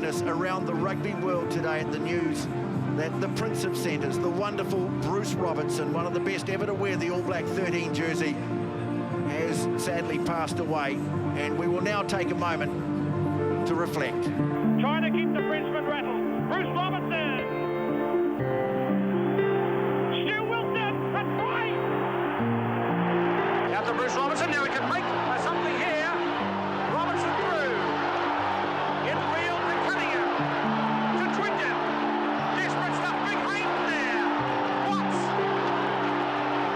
witness around the rugby world today at the news that the Prince of Centres, the wonderful Bruce Robertson, one of the best ever to wear the All Black 13 jersey, has sadly passed away. And we will now take a moment to reflect. Trying to keep the Frenchman rattled. Bruce Robertson. Stu Wilson, a try. Out to Bruce Robertson. Now he can make something here. Robertson through. In field to Cunningham. To Twidgen. Desperate stuff. Big Hayden there. Watts.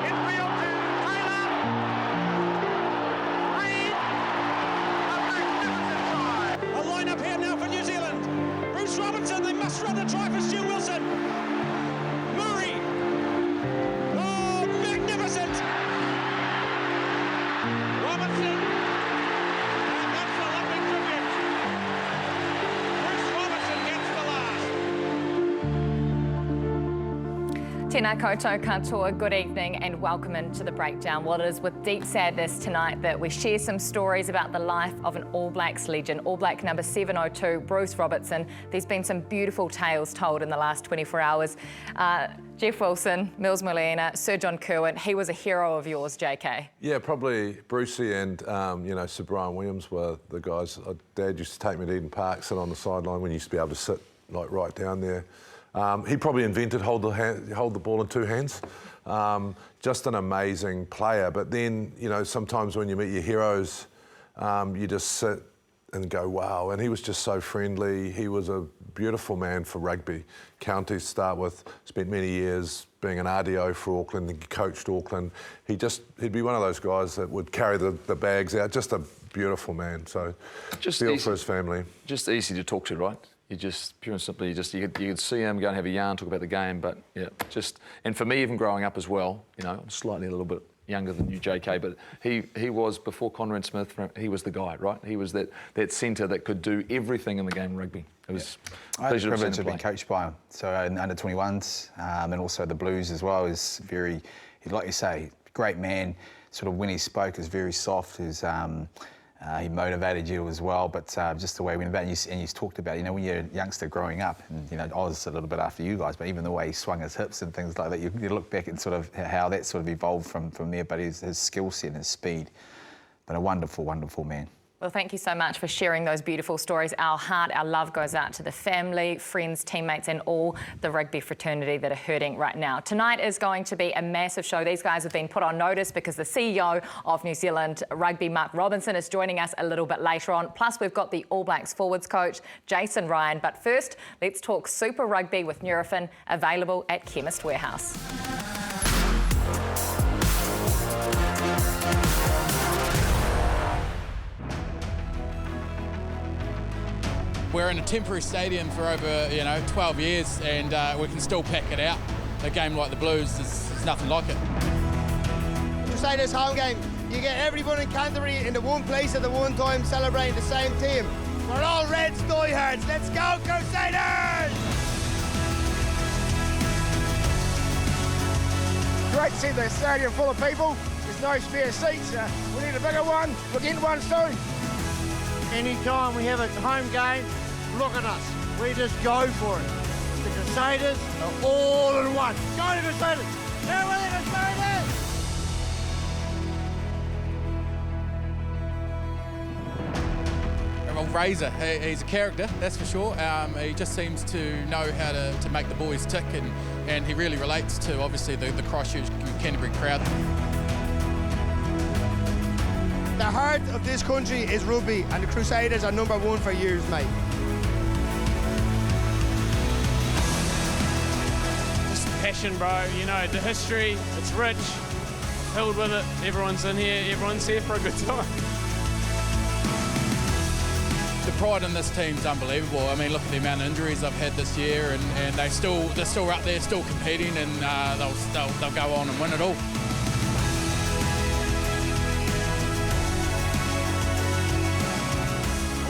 In field to Taylor. Reid. A magnificent try. A line up here now for New Zealand. Bruce Robertson, they must run a try for Stu Wilson. Murray. Oh, magnificent. Robertson. And that's the Olympic tribute. Bruce Robertson gets the last. Tēnā koutou katoa, good evening and welcome into The Breakdown. Well, it is with deep sadness tonight that we share some stories about the life of an All Blacks legend, All Black number 702, Bruce Robertson. There's been some beautiful tales told in the last 24 hours. Jeff Wilson, Mills Molina, Sir John Kerwin, he was a hero of yours, JK. Yeah, probably Brucey and, Sir Brian Williams were the guys. Dad used to take me to Eden Park, sit on the sideline when you used to be able to sit like right down there. He probably invented hold the ball in two hands. Just an amazing player. But then, sometimes when you meet your heroes, you just sit and go, wow. And he was just so friendly. He was a beautiful man for rugby. County to start with, spent many years being an RDO for Auckland, and coached Auckland. He'd be one of those guys that would carry the bags out. Just a beautiful man. So just feel for his family. Just easy to talk to, right? You just, pure and simply, you could see him go and have a yarn, talk about the game, but yeah, and for me, even growing up as well, I'm slightly a little bit younger than you, JK, but he was, before Conrad Smith, he was the guy, right? He was that centre that could do everything in the game of rugby. It was I had the privilege of being coached by him. So in under 21s, and also the Blues as well, is very, like you say, great man. Sort of when he spoke, is very soft. He motivated you as well, but just the way he went about it, and you talked about, when you're a youngster growing up, and I was a little bit after you guys, but even the way he swung his hips and things like that, you look back at sort of how that sort of evolved from there, but his skill set and his speed. But a wonderful, wonderful man. Well, thank you so much for sharing those beautiful stories. Our heart, our love goes out to the family, friends, teammates and all the rugby fraternity that are hurting right now. Tonight is going to be a massive show. These guys have been put on notice because the CEO of New Zealand Rugby, Mark Robinson, is joining us a little bit later on. Plus, we've got the All Blacks forwards coach, Jason Ryan. But first, let's talk Super Rugby with Nurofen, available at Chemist Warehouse. We're in a temporary stadium for over 12 years and we can still pack it out. A game like the Blues is nothing like it. Crusaders home game, you get everyone in Canterbury into one place at the one time celebrating the same team. We're all Reds diehards. Let's go Crusaders! Great to see the stadium full of people. There's no spare seats. We need a bigger one. We'll get one soon. Anytime we have a home game, look at us. We just go for it. The Crusaders are all in one. Go to Crusaders! There with the Crusaders! Well, Razor, he's a character, that's for sure. He just seems to know how to make the boys tick, and he really relates to, obviously, the Christchurch Canterbury crowd. The heart of this country is rugby, and the Crusaders are number one for years, mate. Just passion, bro. The history, it's rich, filled with it. Everyone's in here, everyone's here for a good time. The pride in this team's unbelievable. I mean, look at the amount of injuries I've had this year, and they're still up there, still competing, and they'll go on and win it all.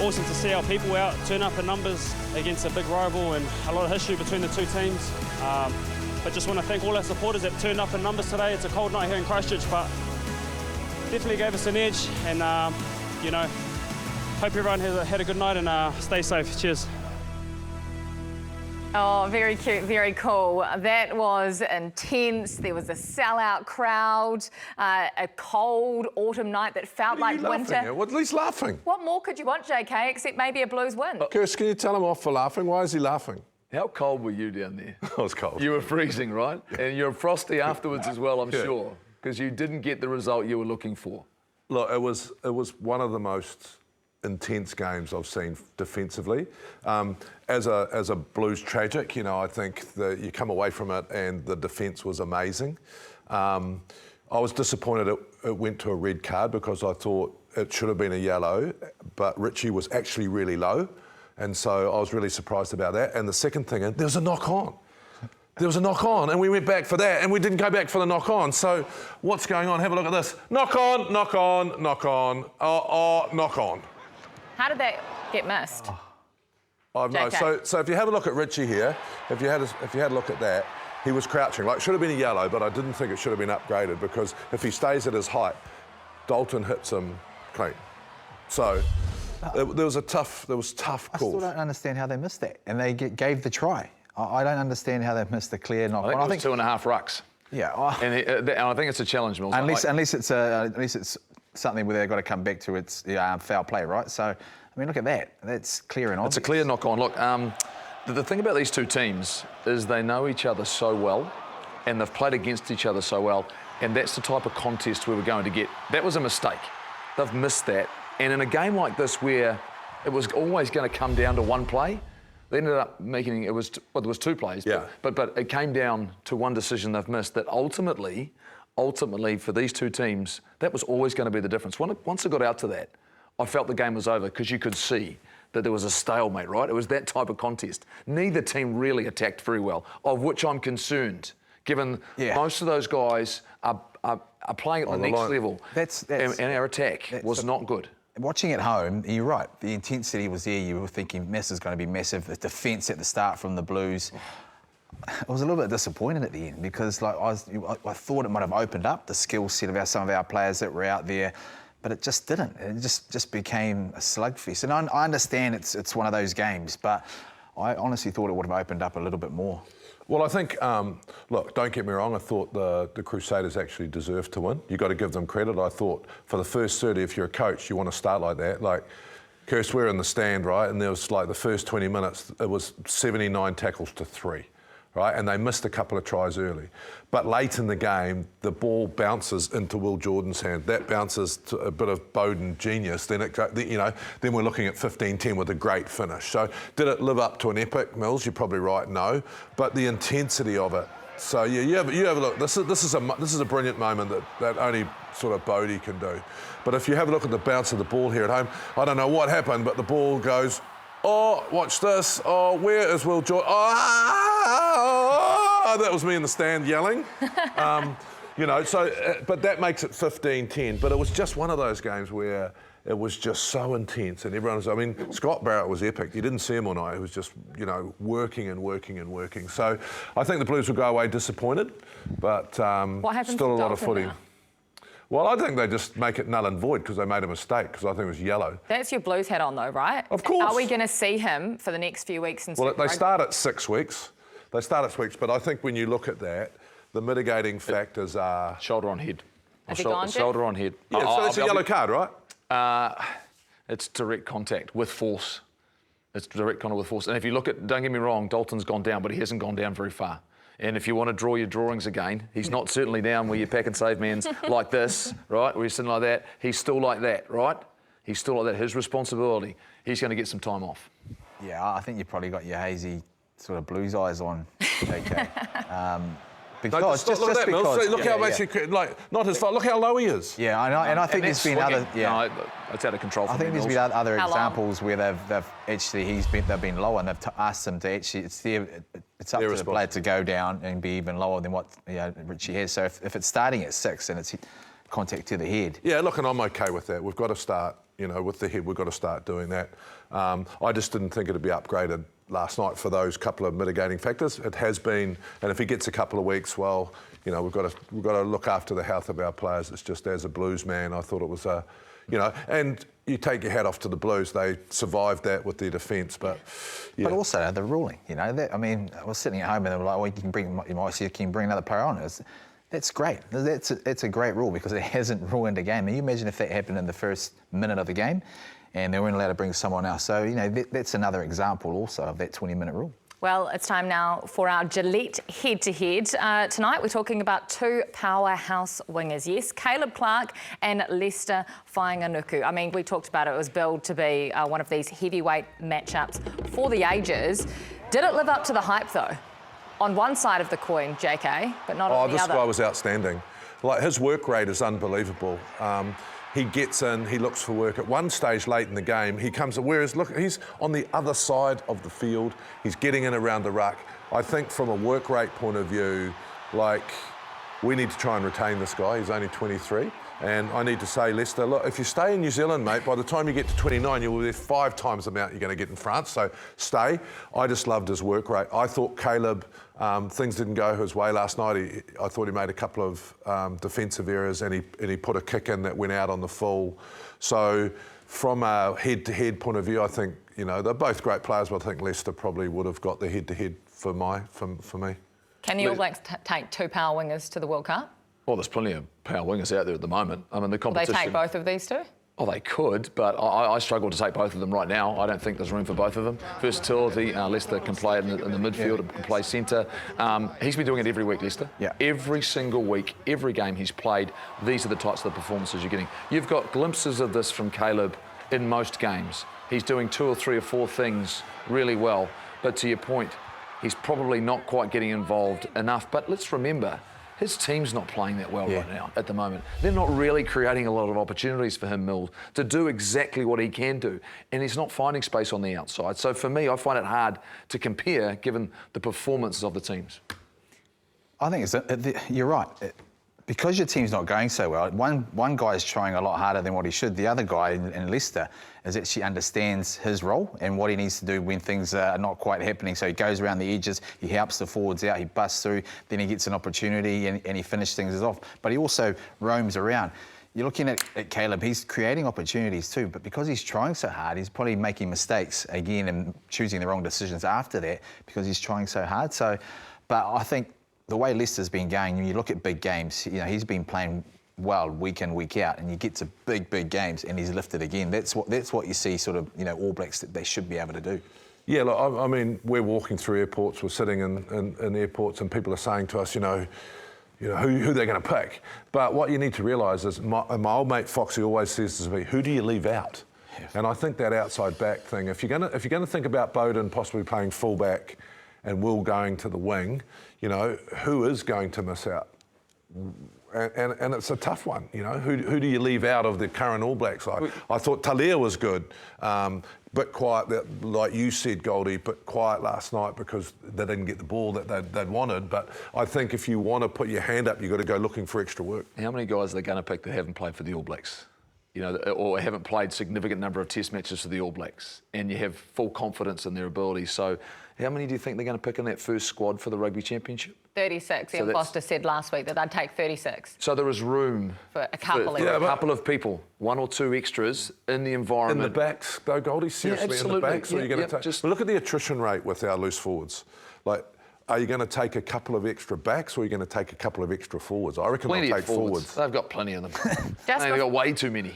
Awesome to see our people out, turn up in numbers against a big rival, and a lot of history between the two teams. But just want to thank all our supporters that turned up in numbers today. It's a cold night here in Christchurch, but definitely gave us an edge, and hope everyone had a good night and stay safe. Cheers. Oh, very cute, very cool. That was intense. There was a sellout crowd, a cold autumn night that felt like winter. What, he's laughing. What more could you want, JK, except maybe a Blues win? Kirst, can you tell him off for laughing? Why is he laughing? How cold were you down there? I was cold. You were freezing, right? And you're frosty afterwards as well, I'm sure, because you didn't get the result you were looking for. Look, it was one of the most intense games I've seen defensively. As a Blues tragic, you know, I think that you come away from it and the defence was amazing. I was disappointed it went to a red card because I thought it should have been a yellow, but Richie was actually really low, and so I was really surprised about that. And the second thing, there was a knock-on. There was a knock-on, and we went back for that, and we didn't go back for the knock-on. So what's going on? Have a look at this. Knock-on, knock-on, knock-on, knock-on. How did that get missed? No. So if you have a look at Richie here, if you had a look at that, he was crouching. Like, it should have been a yellow, but I didn't think it should have been upgraded because if he stays at his height, Dalton hits him clean. So there was tough calls. I still don't understand how they missed that, and they gave the try. I don't understand how they missed the clear knock. I think it was 2.5 rucks. Yeah, and I think it's a challenge, Mills. Unless it's something where they've got to come back to its foul play, right? So, I mean, look at that. That's clear and obvious. It's a clear knock-on. Look, the thing about these two teams is they know each other so well, and they've played against each other so well, and that's the type of contest we were going to get. That was a mistake. They've missed that. And in a game like this where it was always going to come down to one play, they ended up making there was 2 plays, but it came down to one decision they've missed that ultimately for these two teams, that was always going to be the difference. Once it got out to that, I felt the game was over because you could see that there was a stalemate, right? It was that type of contest. Neither team really attacked very well, of which I'm concerned, given most of those guys are playing at the next level. And our attack was not good. Watching at home, you're right. The intensity was there. You were thinking this is going to be massive. The defence at the start from the Blues. I was a little bit disappointed at the end because, like, I thought it might have opened up the skill set of some of our players that were out there, but it just didn't. It just became a slugfest. And I understand it's one of those games, but I honestly thought it would have opened up a little bit more. Well, I think, look, don't get me wrong, I thought the Crusaders actually deserved to win. You've got to give them credit. I thought for the first 30, if you're a coach, you want to start like that. Like, Kirst, we're in the stand, right? And there was like the first 20 minutes, it was 79 tackles to 3. Right, and they missed a couple of tries early. But late in the game, the ball bounces into Will Jordan's hand. That bounces to a bit of Bowden genius. Then then we're looking at 15-10 with a great finish. So did it live up to an epic, Mills? You're probably right, no. But the intensity of it. So yeah, you have a look. This is a brilliant moment that only sort of Bodie can do. But if you have a look at the bounce of the ball here at home, I don't know what happened, but the ball goes. Oh, watch this. Oh, where is Will Jordan? Oh, that was me in the stand yelling. But that makes it 15-10. But it was just one of those games where it was just so intense and everyone was, I mean, Scott Barrett was epic. You didn't see him all night. He was just, working and working and working. So I think the Blues will go away disappointed, but still a lot of footy. Now? Well, I think they just make it null and void because they made a mistake because I think it was yellow. That's your Blues hat on though, right? Of course. Are we going to see him for the next few weeks? Well, they start at 6 weeks. They start at 6 weeks, but I think when you look at that, the mitigating factors are... Shoulder on head. Shoulder on head. Yeah, so it's a yellow card, right? It's direct contact with force. It's direct contact with force. And if you look at, don't get me wrong, Dalton's gone down, but he hasn't gone down very far. And if you want to draw your drawings again, he's not certainly down where your pack and save man's like this, right? Where he's sitting like that. He's still like that, right? He's still like that. His responsibility. He's going to get some time off. Yeah, I think you've probably got your hazy sort of Blues eyes on, JK. Because look at that, Mills. Look how much not his fault. Look how low he is. Yeah, I know, and I think there's been other. Yeah, no, it's out of control. I think there's been other examples where they've actually they've been lower and they've asked them to actually it's up to the player to go down and be even lower than what Richie has. So if it's starting at 6 and it's contact to the head. Yeah, look, and I'm okay with that. We've got to start, with the head. We've got to start doing that. I just didn't think it'd be upgraded last night for those couple of mitigating factors. It has been, and if he gets a couple of weeks, well, we've got to look after the health of our players. It's just as a Blues man, I thought it was a you know, and you take your hat off to the Blues. They survived that with their defence, but... Yeah. But also the ruling, you know. I mean, I was sitting at home and they were like, well, you can bring another player on. That's great. That's a great rule because it hasn't ruined a game. And you imagine if that happened in the first minute of the game and they weren't allowed to bring someone else. So, you know, that's another example also of that 20-minute rule. Well, it's time now for our Gillette head-to-head. Tonight we're talking about two powerhouse wingers. Yes, Caleb Clarke and Leicester Fainga'anuku. I mean, we talked about it. It was billed to be one of these heavyweight matchups for the ages. Did it live up to the hype, though? On one side of the coin, JK, but not on the other. This guy was outstanding. Like, his work rate is unbelievable. He gets in, he looks for work. At one stage late in the game, he comes, whereas, look, he's on the other side of the field. He's getting in around the ruck. I think from a work rate point of view, like, we need to try and retain this guy. He's only 23. And I need to say, Leicester, look, if you stay in New Zealand, mate, by the time you get to 29, you'll be there 5 times the amount you're going to get in France. So stay. I just loved his work rate. I thought Caleb, things didn't go his way last night. I thought he made a couple of defensive errors and he put a kick in that went out on the full. So from a head-to-head point of view, I think, you know, they're both great players, but I think Leicester probably would have got the head-to-head for me. Can the All Blacks take two power wingers to the World Cup? Well, there's plenty of power wingers out there at the moment. I mean, the competition... Will they take both of these two? Oh, they could, but I struggle to take both of them right now. I don't think there's room for both of them. Versatility, Leicester can play in the midfield, can play centre. He's been doing it every week, Leicester. Yeah. Every single week, every game he's played, these are the types of performances you're getting. You've got glimpses of this from Caleb in most games. He's doing 2 or 3 or 4 things really well, but to your point, he's probably not quite getting involved enough. But let's remember, his team's not playing that well right now at the moment. They're not really creating a lot of opportunities for him, Mills, to do exactly what he can do. And he's not finding space on the outside. So for me, I find it hard to compare given the performances of the teams. I think you're right. Because your team's not going so well, one guy is trying a lot harder than what he should. The other guy in Leicester actually understands his role and what he needs to do when things are not quite happening. So he goes around the edges, he helps the forwards out, he busts through, then he gets an opportunity and he finishes things off. But he also roams around. You're looking at Caleb, he's creating opportunities too, but because he's trying so hard, he's probably making mistakes again and choosing the wrong decisions after that because he's trying so hard. But I think the way Leicester's been going, when you look at big games, you know, he's been playing well week in, week out, and you get to big games and he's lifted again. That's what you see sort of, you know, All Blacks that they should be able to do. Yeah, look, I mean, we're walking through airports, we're sitting in airports and people are saying to us, you know, who they're going to pick. But what you need to realise is, my old mate Foxy always says to me, who do you leave out? Yeah. And I think that outside back thing, if you're going to think about Bowden possibly playing fullback and Will going to the wing, you know, who is going to miss out? And it's a tough one, you know. Who do you leave out of the current All Blacks? I thought Talia was good, but quiet, like you said, Goldie, but quiet last night because they didn't get the ball that they'd wanted. But I think if you want to put your hand up, you've got to go looking for extra work. How many guys are they going to pick that haven't played for the All Blacks? You know, or haven't played significant number of test matches for the All Blacks, and you have full confidence in their abilities. So how many do you think they're going to pick in that first squad for the Rugby Championship? 36. Ian Foster said last week that they'd take 36. So there is room for a couple of people, 1 or 2 extras in the environment. In the backs, though, Goldie, seriously, in the backs? Are you going to take? Look at the attrition rate with our loose forwards. Like, are you going to take a couple of extra backs or are you going to take a couple of extra forwards? I reckon they'll take forwards. They've got plenty of them. They've got way too many.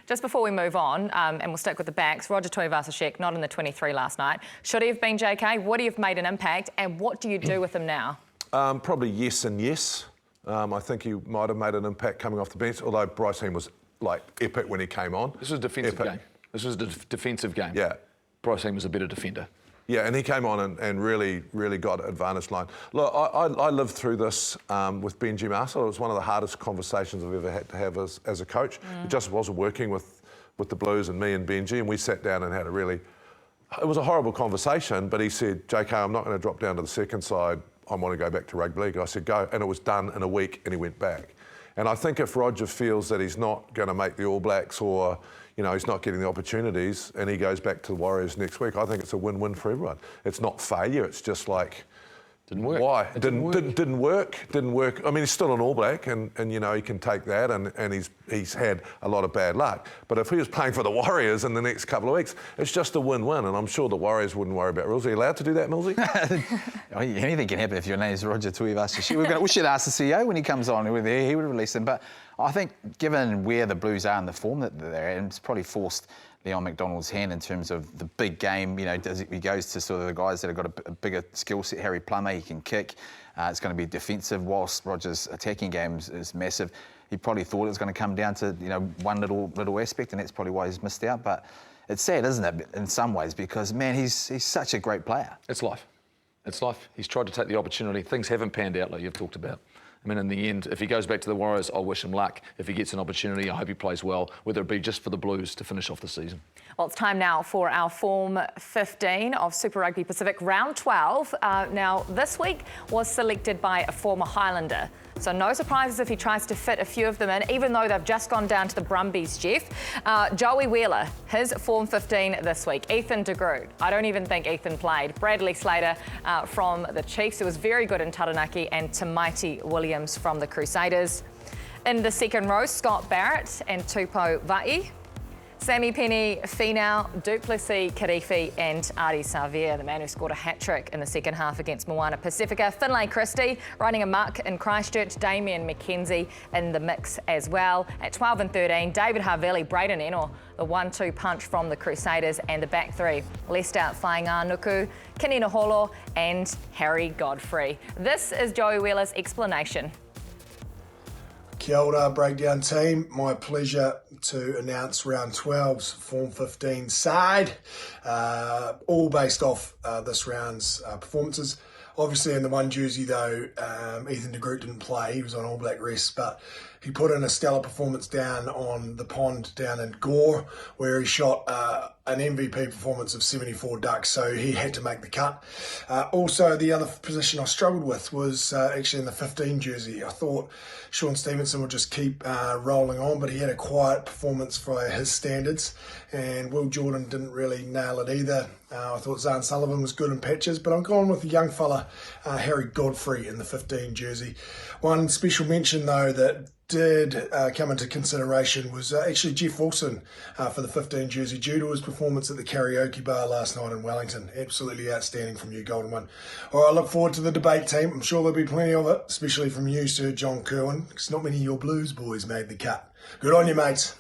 Just before we move on, and we'll stick with the backs, Roger Tuivasa-Sheck, not in the 23 last night. Should he have been, JK? Would he have made an impact? And what do you do with him now? Probably yes and yes. I think he might have made an impact coming off the bench, although Bryce Heem was, like, epic when he came on. This was a defensive game. This was a defensive game. Yeah. Bryce Heem was a better defender. Yeah, and he came on and really got advantage line. Look, I lived through this with Benji Marshall. It was one of the hardest conversations I've ever had to have as a coach. It just wasn't working with the Blues and me and Benji, and we sat down and had it was a horrible conversation, but he said, JK, I'm not going to drop down to the second side. I want to go back to rugby league. I said, go. And it was done in a week, and he went back. And I think if Roger feels that he's not going to make the All Blacks or, you know, he's not getting the opportunities and he goes back to the Warriors next week, I think it's a win-win for everyone. It's not failure. It's just like, Didn't work. Why? It Didn't work. Didn't work. I mean, he's still an All Black, and you know he can take that, and he's had a lot of bad luck. But if he was playing for the Warriors in the next couple of weeks, it's just a win-win, and I'm sure the Warriors wouldn't worry about rules. Are you allowed to do that, Millsy? Anything can happen if your name is Roger Tuivasa-Sheck. We should ask the CEO when he comes on. He would release him. But I think, given where the Blues are in the form that they're in, it's probably forced Leon McDonald's hand in terms of the big game. You know, he goes to sort of the guys that have got a bigger skill set. Harry Plummer, he can kick. It's going to be defensive, whilst Roger's attacking game is massive. He probably thought it was going to come down to, you know, one little aspect, and that's probably why he's missed out. But it's sad, isn't it, in some ways, because, man, he's such a great player. It's life. It's life. He's tried to take the opportunity. Things haven't panned out like you've talked about. I mean, in the end, if he goes back to the Warriors, I'll wish him luck. If he gets an opportunity, I hope he plays well, whether it be just for the Blues to finish off the season. Well, it's time now for our Form 15 of Super Rugby Pacific Round 12. Now, this week was selected by a former Highlander. So no surprises if he tries to fit a few of them in, even though they've just gone down to the Brumbies, Jeff. Joey Wheeler, his Form 15 this week. Ethan de Groot. I don't even think Ethan played. Bradley Slater from the Chiefs, who was very good in Taranaki, and Tamaiti Williams from the Crusaders. In the second row, Scott Barrett and Tupou Va'i. Sammy Penny, Finau, Duplessis, Karifi and Ari Savia, the man who scored a hat-trick in the second half against Moana Pacifica. Finlay Christie running a muck in Christchurch. Damien McKenzie in the mix as well. At 12 and 13, David Havili, Braden Ennor, the 1-2 punch from the Crusaders, and the back three, Lester Whainga Nuku, Kinina Holo and Harry Godfrey. This is Joey Wheeler's explanation. Kia ora, Breakdown team. My pleasure to announce Round 12's Form 15 side, all based off this round's performances. Obviously in the one jersey though, Ethan de Groot didn't play, he was on All Black rest, but he put in a stellar performance down on the pond down in Gore, where he shot an MVP performance of 74 ducks, so he had to make the cut. Also, the other position I struggled with was actually in the 15 jersey. I thought Sean Stevenson would just keep rolling on, but he had a quiet performance for his standards, and Will Jordan didn't really nail it either. I thought Zane Sullivan was good in patches, but I'm going with the young fella, Harry Godfrey, in the 15 jersey. One special mention, though, that did come into consideration was actually Jeff Wilson for the 15 jersey, due to his performance at the karaoke bar last night in Wellington. Absolutely outstanding from you, Golden One. All right, I look forward to the debate, team. I'm sure there'll be plenty of it, especially from you, Sir John Kerwin, because not many of your Blues boys made the cut. Good on you, mates.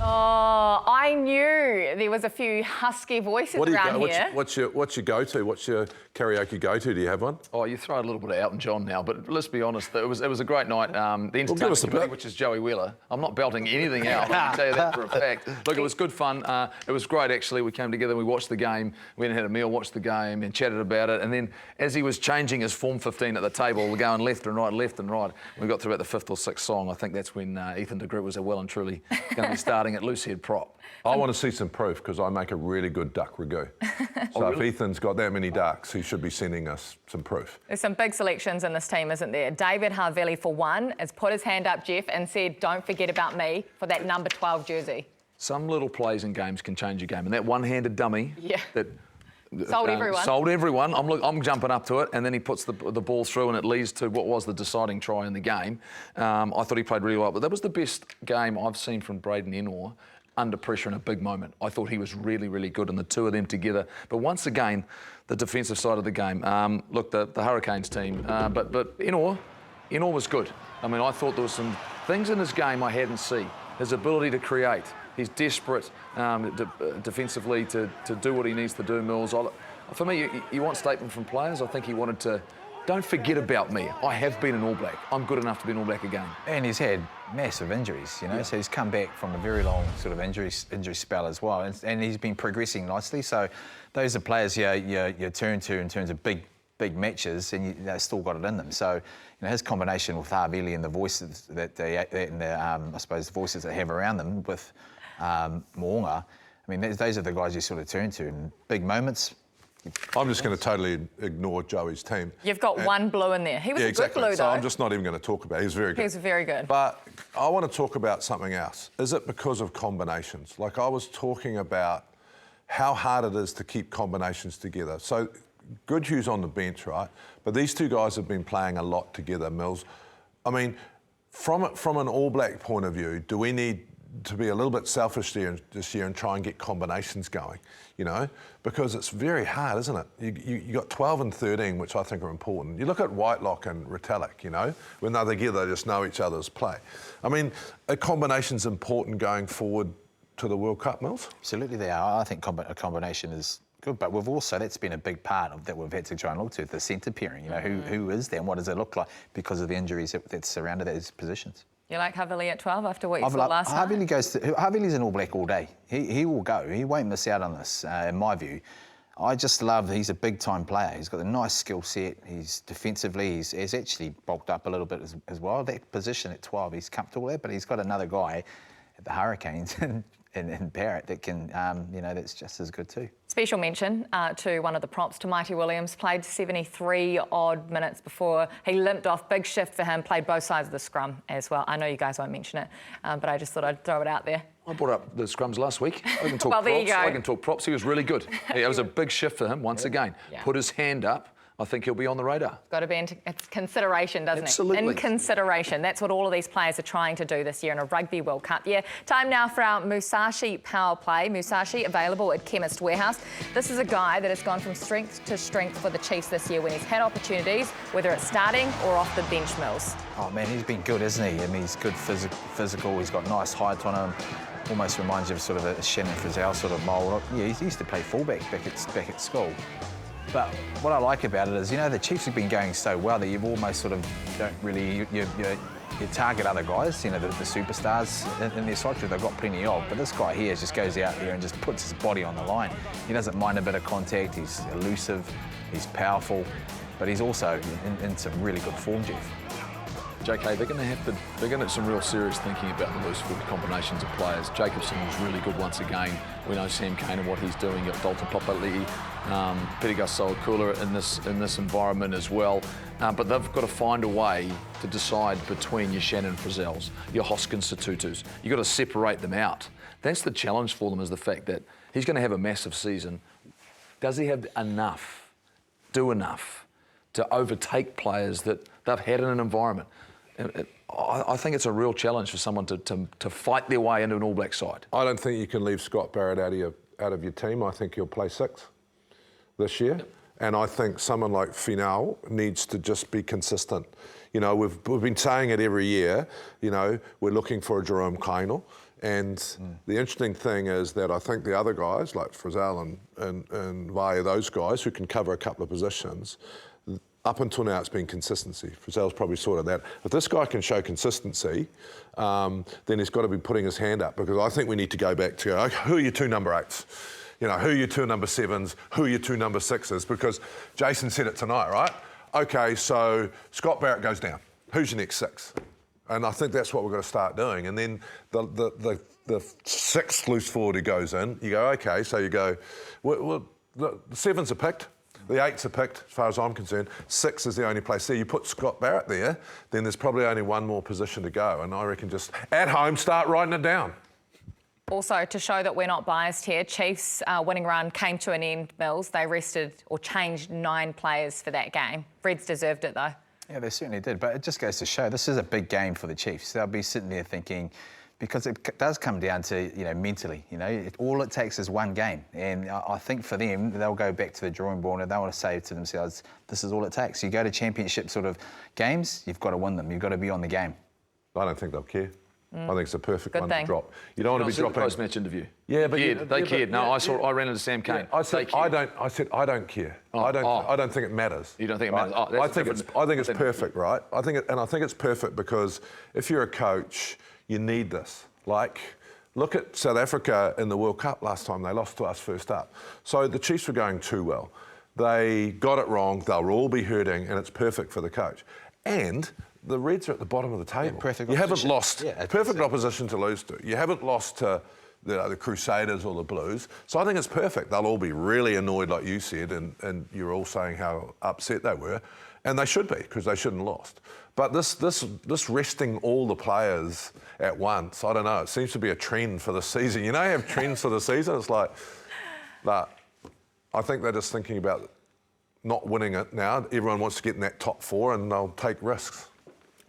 Oh, I knew there was a few husky voices around here. What's your go-to? What's your karaoke go-to? Do you have one? Oh, you throw a little bit of Elton John now, but let's be honest, it was a great night. The entertainment committee, which is Joey Wheeler, I'm not belting anything out, I can tell you that for a fact. Look, it was good fun. It was great, actually. We came together, we watched the game, we went and had a meal, watched the game and chatted about it. And then as he was changing his Form 15 at the table, we're going left and right. We got through about the 5th or 6th song. I think that's when Ethan de Groot was well and truly going to be starting at loosehead prop. I want to see some proof, because I make a really good duck ragu. So if Ethan's got that many ducks, he should be sending us some proof. There's some big selections in this team, isn't there? David Havili, for one, has put his hand up, Jeff, and said, don't forget about me for that number 12 jersey. Some little plays in games can change your game. And that one-handed dummy that sold everyone. Sold everyone. I'm jumping up to it, and then he puts the ball through, and it leads to what was the deciding try in the game. I thought he played really well, but that was the best game I've seen from Braden Ennor under pressure in a big moment. I thought he was really, really good, and the two of them together. But once again, the defensive side of the game. Look, the Hurricanes team, but Ennor was good. I mean, I thought there was some things in his game I hadn't seen. His ability to create. He's desperate defensively to do what he needs to do, Mills. For me, you want statement from players. I think he wanted to, don't forget about me. I have been an All Black. I'm good enough to be an All Black again. And he's had massive injuries, you know, so he's come back from a very long sort of injury spell as well, and he's been progressing nicely. So those are players you turn to in terms of big matches, and they've still got it in them. So, you know, his combination with Havili and the voices I suppose the voices they have around them with Moonga, I mean, those are the guys you sort of turn to in big moments. I'm just going to totally ignore Joey's team. You've got one blue in there. He was a good blue, though. So I'm just not even going to talk about it. He was very good. He was very good. But I want to talk about something else. Is it because of combinations? Like I was talking about how hard it is to keep combinations together. So Goodhue's on the bench, right? But these two guys have been playing a lot together, Mills. I mean, from an All Black point of view, do we need to be a little bit selfish this year and try and get combinations going, you know? Because it's very hard, isn't it? You got 12 and 13, which I think are important. You look at Whitelock and Retallick, you know? When they're together, they just know each other's play. I mean, a combination's important going forward to the World Cup, Mills? Absolutely they are. I think a combination is good, but we've also, that's been a big part of that we've had to try and look to, the centre pairing. You know, who is there and what does it look like because of the injuries that surrounded those positions. You like Havili at 12 after what you saw last night? Havili's an All Black all day. He will go. He won't miss out on this, in my view. I just love, he's a big-time player. He's got a nice skill set. He's defensively, he's actually bulked up a little bit as well. That position at 12, he's comfortable there, but he's got another guy at the Hurricanes and Barrett that can, you know, that's just as good too. Special mention to one of the props, to Mighty Williams, played 73 odd minutes before he limped off. Big shift for him, played both sides of the scrum as well. I know you guys won't mention it, but I just thought I'd throw it out there. I brought up the scrums last week. I can talk well, there props. you go. I can talk props. He was really good. It was a big shift for him once again. Yeah. Put his hand up. I think he'll be on the radar. Got to be in consideration, doesn't Absolutely. it? In consideration. That's what all of these players are trying to do this year in a Rugby World Cup year. Time now for our Musashi power play. Musashi available at Chemist Warehouse. This is a guy that has gone from strength to strength for the Chiefs this year when he's had opportunities, whether it's starting or off the bench, Mills. Oh man, he's been good, isn't he? I mean, he's good physical. He's got nice height on him. Almost reminds you of sort of a Shannon Frizzell sort of mould. Yeah, he used to play fullback back at school. But what I like about it is, you know, the Chiefs have been going so well that you've almost sort of don't really, you target other guys, you know, the superstars in their side, they've got plenty of. But this guy here just goes out there and just puts his body on the line. He doesn't mind a bit of contact, he's elusive, he's powerful, but he's also in some really good form, Jeff. JK, they're going to have some real serious thinking about the loose foot combinations of players. Jacobson was really good once again. We know Sam Cane and what he's doing at Dalton Papali'i, Pitiga Kula in this environment as well. But they've got to find a way to decide between your Shannon Frizzells, your Hoskins Satutus. You've got to separate them out. That's the challenge for them, is the fact that he's going to have a massive season. Does he have enough, do enough to overtake players that they've had in an environment? I think it's a real challenge for someone to fight their way into an All Black side. I don't think you can leave Scott Barrett out of your team. I think he'll play 6 this year. Yep. And I think someone like Finau needs to just be consistent. You know, we've been saying it every year, you know, we're looking for a Jerome Kainel. And the interesting thing is that I think the other guys, like Frizzell and Vaya, those guys who can cover a couple of positions, up until now, it's been consistency. Frizzell's probably sorted that. If this guy can show consistency, then he's got to be putting his hand up, because I think we need to go back to, who are your 2 number 8s? You know, who are your 2 number 7s? Who are your 2 number 6s? Because Jason said it tonight, right? Okay, so Scott Barrett goes down. Who's your next 6? And I think that's what we've got to start doing. And then the 6th loose forward who goes in, you go, okay, so you go, well the 7s are picked. The 8s are picked, as far as I'm concerned. 6 is the only place there. You put Scott Barrett there, then there's probably only one more position to go. And I reckon just at home, start writing it down. Also, to show that we're not biased here, Chiefs' winning run came to an end, Mills. They rested or changed 9 players for that game. Reds deserved it, though. Yeah, they certainly did. But it just goes to show this is a big game for the Chiefs. They'll be sitting there thinking, because it does come down to, you know, mentally, you know, all it takes is one game. And I think for them, they'll go back to the drawing board and they want to say to themselves, this is all it takes. You go to championship sort of games, you've got to win them. You've got to be on the game. I don't think they'll care. I think it's a perfect one to drop. You don't want to be dropping. Post-match interview. Yeah, but they cared. No, I ran into Sam Cane. Yeah, I said I don't care. I don't think it matters. You don't think it matters? Right? I think it's perfect, right? I think it's perfect because if you're a coach, you need this. Like, look at South Africa in the World Cup last time. They lost to us first up. So the Chiefs were going too well. They got it wrong. They'll all be hurting, and it's perfect for the coach. And the Reds are at the bottom of the table. Yeah, perfect you opposition. haven't lost. Yeah, perfect opposition to lose to. You haven't lost to the Crusaders or the Blues. So I think it's perfect. They'll all be really annoyed, like you said, and you're all saying how upset they were. And they should be, because they shouldn't have lost. But this resting all the players at once, I don't know, it seems to be a trend for the season. You know, you have trends for the season. It's like, but I think they're just thinking about not winning it now. Everyone wants to get in that top 4 and they'll take risks.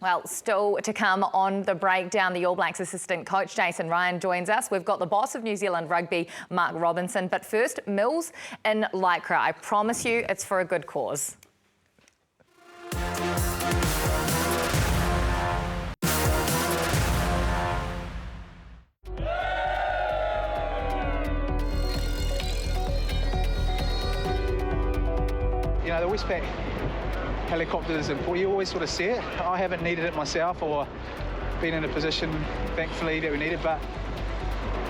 Well, still to come on the breakdown, the All Blacks assistant coach Jason Ryan joins us. We've got the boss of New Zealand Rugby, Mark Robertson. But first, Mills in Lycra. I promise you it's for a good cause. You know, the Westpac helicopters, and you always sort of see it. I haven't needed it myself or been in a position, thankfully, that we need it, but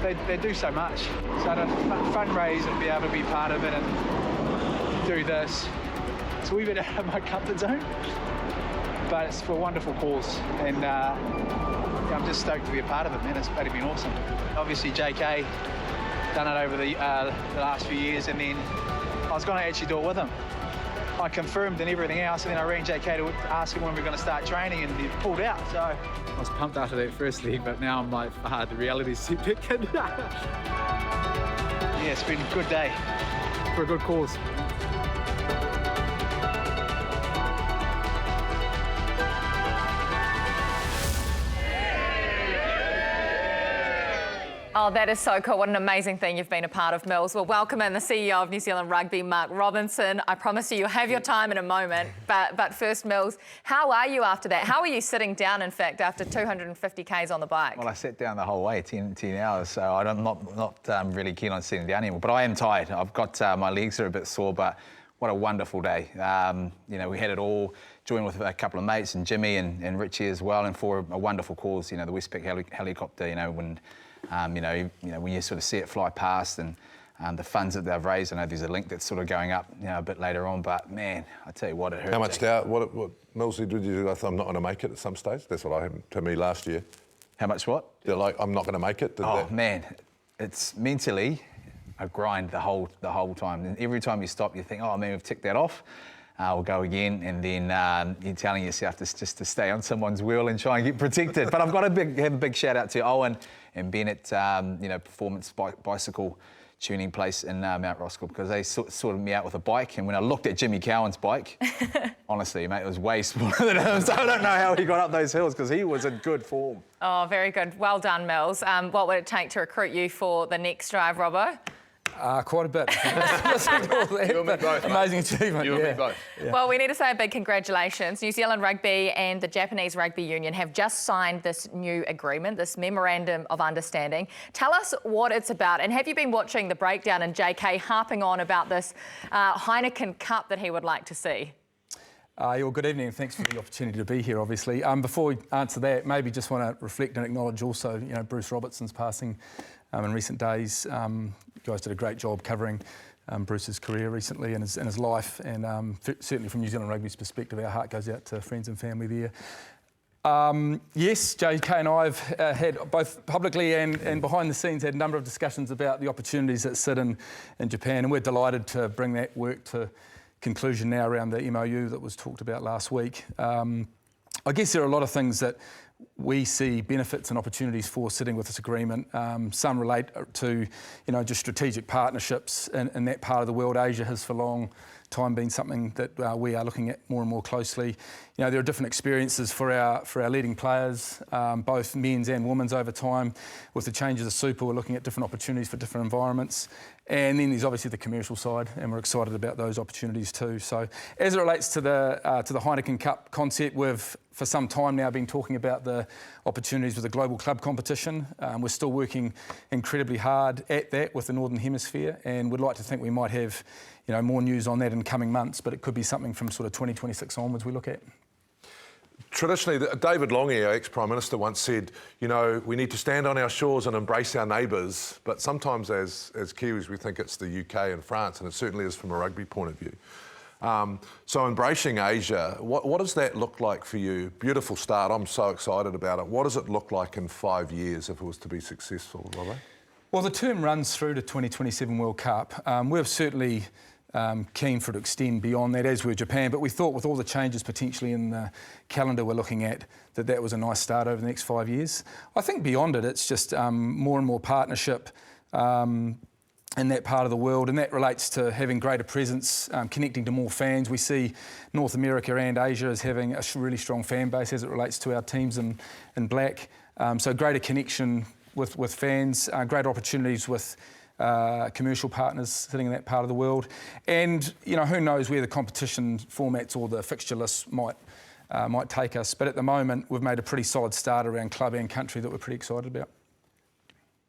they do so much. So to fundraise and be able to be part of it and do this, it's a wee bit out of my comfort zone, but it's for a wonderful cause, and I'm just stoked to be a part of it, man. It's been awesome. Obviously, JK done it over the last few years, and then I was going to actually do it with him. I confirmed and everything else, and then I rang JK to ask him when we were going to start training, and he pulled out, so. I was pumped after that first leg, but now I'm like, the reality's set back in. Yeah, it's been a good day for a good cause. Oh, that is so cool. What an amazing thing you've been a part of, Mills. Well, welcome in the CEO of New Zealand Rugby, Mark Robertson. I promise you'll have your time in a moment. But first, Mills, how are you after that? How are you sitting down, in fact, after 250 Ks on the bike? Well, I sat down the whole way, 10 hours, so I'm not really keen on sitting down anymore. But I am tired. I've got, my legs are a bit sore, but what a wonderful day. You know, we had it all, joined with a couple of mates, and Jimmy and Richie as well, and for a wonderful cause, you know, the Westpac helicopter, you know, when... you know, when you sort of see it fly past, and the funds that they've raised, I know there's a link that's sort of going up, you know, a bit later on, but man, I tell you what, it hurts. How much doubt? What Millsy, did you do? I thought I'm not going to make it at some stage. That's what happened to me last year. How much what? You're like, I'm not going to make it. Man, it's mentally a grind the whole time. And every time you stop, you think, oh man, we've ticked that off. We'll go again, and then you're telling yourself just to stay on someone's wheel and try and get protected. But I've got to have a big shout out to Owen and Bennett, you know, Performance Bicycle Tuning Place in Mount Roskill, because they sorted me out with a bike. And when I looked at Jimmy Cowan's bike, honestly, mate, it was way smaller than him. So I don't know how he got up those hills, because he was in good form. Oh, very good. Well done, Mills. What would it take to recruit you for the next drive, Robbo? Quite a bit. You and me both. Amazing achievement. You and me both. Yeah. Well, we need to say a big congratulations. New Zealand Rugby and the Japanese Rugby Union have just signed this new agreement, this Memorandum of Understanding. Tell us what it's about, and have you been watching the breakdown and JK harping on about this Heineken Cup that he would like to see? Well, good evening, and thanks for the opportunity to be here, obviously. Before we answer that, maybe just want to reflect and acknowledge also, you know, Bruce Robertson's passing in recent days. You guys did a great job covering Bruce's career recently and his life, and certainly from New Zealand Rugby's perspective, our heart goes out to friends and family there. Yes, JK and I have had, both publicly and behind the scenes, had a number of discussions about the opportunities that sit in Japan, and we're delighted to bring that work to conclusion now around the MOU that was talked about last week. I guess there are a lot of things that we see benefits and opportunities for sitting with this agreement. Some relate to, you know, just strategic partnerships in that part of the world. Asia has for a long time been something that we are looking at more and more closely. You know, there are different experiences for our leading players, both men's and women's over time. With the changes of Super, we're looking at different opportunities for different environments. And then there's obviously the commercial side, and we're excited about those opportunities too. So as it relates to the Heineken Cup concept, we've for some time now been talking about the opportunities with the global club competition. We're still working incredibly hard at that with the Northern Hemisphere, and we'd like to think we might have, you know, more news on that in coming months, but it could be something from sort of 2026 onwards we look at. Traditionally, David Lange, our ex-Prime Minister, once said, you know, we need to stand on our shores and embrace our neighbours, but sometimes as Kiwis we think it's the UK and France, and it certainly is from a rugby point of view. So embracing Asia, what does that look like for you? Beautiful start, I'm so excited about it. What does it look like in 5 years if it was to be successful, Robbo? Well, the term runs through to 2027 World Cup. We're certainly keen for it to extend beyond that, as we're Japan, but we thought with all the changes potentially in the calendar we're looking at, that was a nice start over the next 5 years. I think beyond it, it's just more and more partnership, in that part of the world, and that relates to having greater presence, connecting to more fans. We see North America and Asia as having a really strong fan base as it relates to our teams in black. So greater connection with fans, greater opportunities with commercial partners sitting in that part of the world. And, you know, who knows where the competition formats or the fixture lists might take us. But at the moment, we've made a pretty solid start around club and country that we're pretty excited about.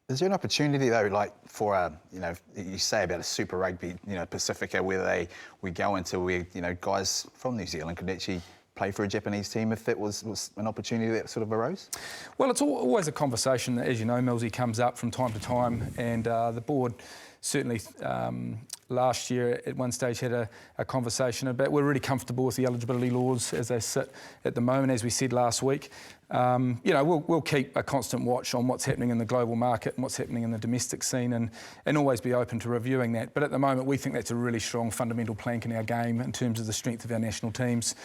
Is there an opportunity though, like for you know, you say about a Super Rugby, you know, Pacifica, where we go into where, you know, guys from New Zealand could actually play for a Japanese team if that was an opportunity that sort of arose? Well, it's always a conversation that, as you know, Millsy, comes up from time to time, and the board certainly last year at one stage had a conversation about. We're really comfortable with the eligibility laws as they sit at the moment, as we said last week. You know, we'll keep a constant watch on what's happening in the global market and what's happening in the domestic scene, and always be open to reviewing that. But at the moment, we think that's a really strong fundamental plank in our game in terms of the strength of our national teams.